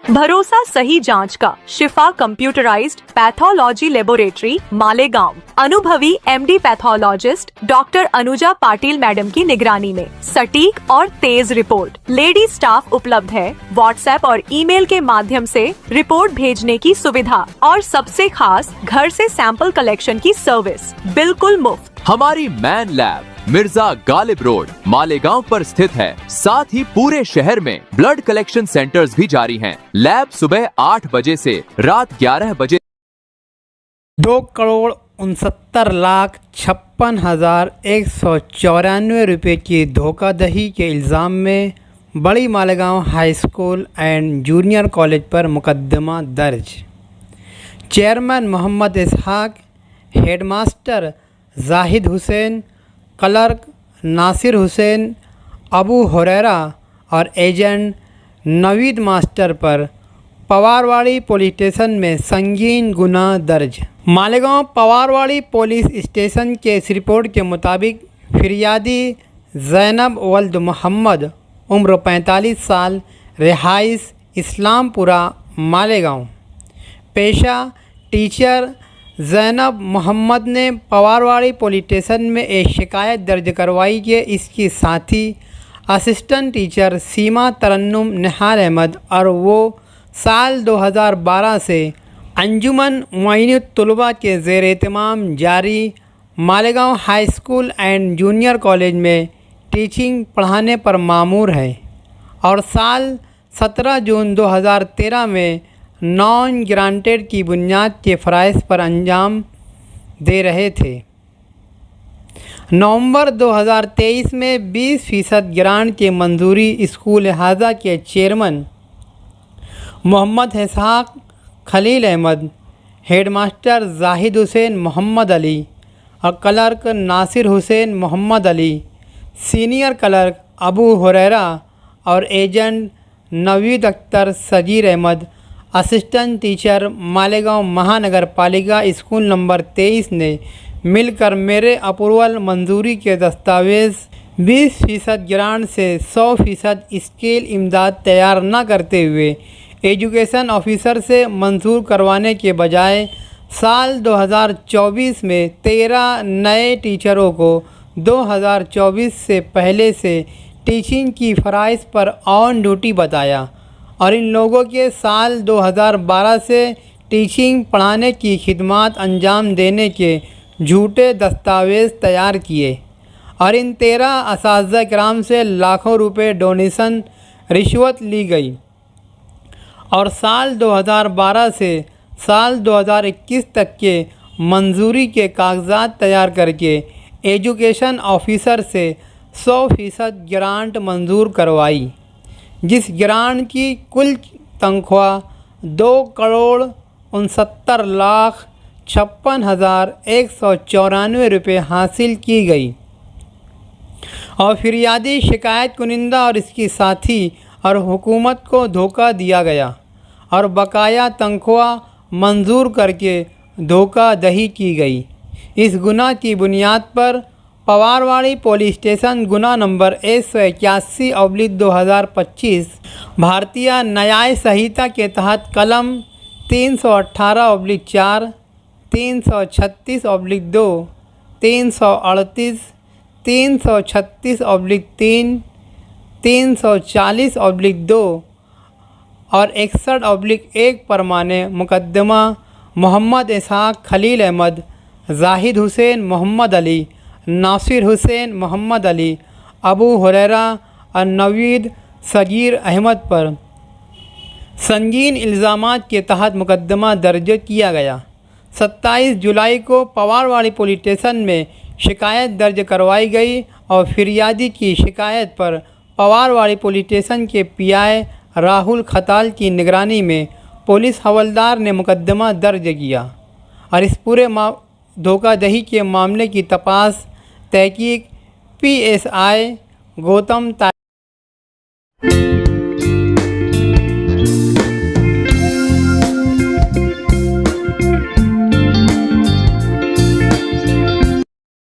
भरोसा सही जांच का शिफा कंप्यूटराइज्ड पैथोलॉजी लेबोरेटरी मालेगांव अनुभवी MD pathologist doctor Anuja Patil madam की निगरानी में सटीक और तेज रिपोर्ट। लेडी स्टाफ उपलब्ध है। व्हाट्सएप और ईमेल के माध्यम से रिपोर्ट भेजने की सुविधा और सबसे खास घर से सैंपल कलेक्शन की सर्विस बिल्कुल मुफ्त। हमारी man lab Mirza Ghalib road Malegaon पर स्थित है। साथ ही पूरे शहर में ब्लड कलेक्शन सेंटर्स भी जारी हैं। लैब सुबह 8 बजे से रात 11 बजे। 2,69,56,194 रुपये की धोखाधड़ी के इल्ज़ाम में बड़ी Malegaon high school and junior college पर मुकदमा दर्ज। चेयरमैन मोहम्मद इसहाक, हेडमास्टर जाहिद हुसैन, क्लर्क नासिर हुसैन, अबू हुरैरा और एजेंट नवीद मास्टर पर पवारवाड़ी पुलिस स्टेशन में संगीन गुनाह दर्ज। मालेगांव पवारवाड़ी पुलिस स्टेशन के इस रिपोर्ट के मुताबिक फिरियादी ज़ैनब वल्द मोहम्मद उम्र 45 साल, रिहाइश इस्लामपुरा मालेगांव, पेशा टीचर ज़ैनब मोहम्मद ने पवारवाड़ी पुलिस स्टेशन में एक शिकायत दर्ज करवाई कि इसकी साथी असिस्टेंट टीचर सीमा तरन्नुम निहाल अहमद और वो साल 2012 से अंजुमन मुइनुत तलबा के ज़ेर एहतमाम जारी Malegaon high school and junior college में टीचिंग पढ़ाने पर मामूर है और साल 17 जून 2013 में नॉन ग्रांटेड की बुनियाद के फ़राइज़ पर अंजाम दे रहे थे। नवंबर 2023 में 20% ग्रांट की मंजूरी स्कूल हाजा के चेयरमैन मोहम्मद इसहाक खलील अहमद, हेडमास्टर जाहिद हुसैन मोहम्मद अली और clerk Nasir Hussain Mohammad Ali, senior clerk Abu Huraira और agent Naveed Akhtar Sajir Ahmad, assistant teacher Malegaon Mahanagar Palika school number 23 ने मिलकर मेरे अप्रूवल मंजूरी के दस्तावेज़ 20% ग्रांट से 100% स्केल इमदाद तैयार न करते हुए एजुकेशन ऑफिसर से मंजूर करवाने के बजाय साल 2024 में 13 नए टीचरों को 2024 से पहले से टीचिंग की फ़राइज़ पर ऑन ड्यूटी बताया और इन लोगों के साल 2012 से टीचिंग पढ़ाने की खिदमत अंजाम देने के झूठे दस्तावेज़ तैयार किए और इन 13 असातिज़ा किराम से लाखों रुपए डोनेशन रिश्वत ली गई और साल 2012 से साल 2021 तक के मंजूरी के कागजात तैयार करके एजुकेशन ऑफिसर से 100% ग्रांट मंजूर करवाई, जिस ग्रांट की कुल तनख्वाह 2,69,56,194 रुपये हासिल की गई और फिरियादी शिकायत कुनिंदा और इसकी साथी और हुकूमत को धोखा दिया गया और बकाया तनख्वाह मंजूर करके धोखाधड़ी की गई। इस गुनाह की बुनियाद पर पवारवाड़ी पुलिस स्टेशन गुना नंबर 181/2025 भारतीय न्याय संहिता के तहत कलम 318/4, 336/2, 338, 336/3, 340/2 और 61/1 पर माने मुकदमा मोहम्मद इसहाक खलील अहमद, जाहिद हुसैन मोहम्मद अली, नासिर हुसैन मोहम्मद अली, अबू हुरैरा और नवीद सगीर अहमद पर संगीन इल्ज़ामात के तहत मुकदमा दर्ज किया गया। 27 जुलाई को पवारवाड़ी पुलिस स्टेशन में शिकायत दर्ज करवाई गई और फिरियादी की शिकायत पर पवारवाड़ी पुलिस स्टेशन के पीआई राहुल खताल की निगरानी में पुलिस हवलदार ने मुकदमा दर्ज किया और इस पूरे धोखाधड़ी के मामले की तपास तहकीक पीएसआई गौतम